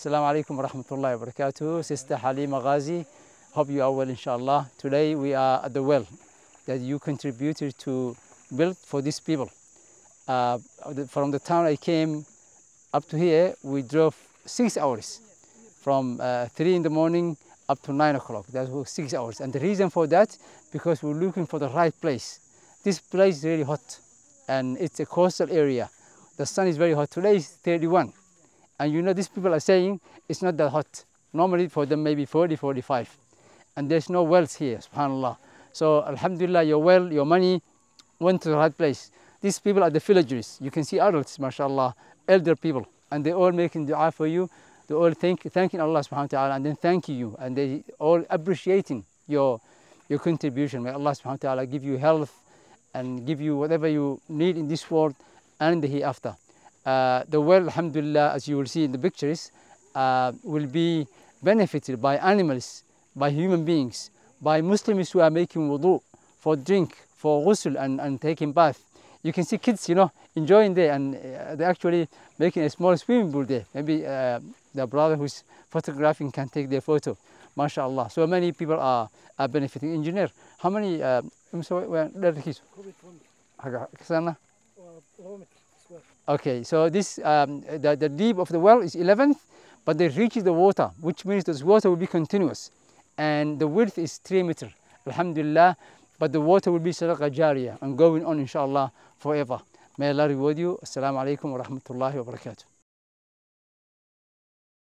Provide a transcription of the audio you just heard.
Assalamu alaikum wa rahmatullahi wa barakatuh. Sister Halima Ghazi, hope you are well, inshallah. Today we are at the well that you contributed to build for these people. From the town I came up to here, we drove 6 hours from 3 in the morning up to 9 o'clock. That was 6 hours. And the reason for that, because we're looking for the right place. This place is really hot and it's a coastal area. The sun is very hot. Today is 31. And you know, these people are saying it's not that hot. Normally for them maybe 40, 45. And there's no wells here, subhanAllah. So alhamdulillah, your well, your money went to the right place. These people are the villagers. You can see adults, mashallah, elder people. And they're all making dua for you. They're all thanking Allah subhanahu wa ta'ala and then thanking you. And they all appreciating your contribution. May Allah subhanahu wa ta'ala give you health and give you whatever you need in this world and the hereafter. The well, alhamdulillah, as you will see in the pictures, will be benefited by animals, by human beings, by Muslims who are making wudu, for drink, for ghusl and taking bath. You can see kids, you know, enjoying there, and they're actually making a small swimming pool there. Maybe the brother who's photographing can take their photo. MashaAllah. So many people are benefiting. Engineer, how many, okay, so this, the deep of the well is 11th, but they reach the water, which means this water will be continuous. And the width is 3 meters, alhamdulillah, but the water will be sadaqah jariyah and going on, inshallah, forever. May Allah reward you. Assalamu alaikum wa rahmatullahi wa barakatuh.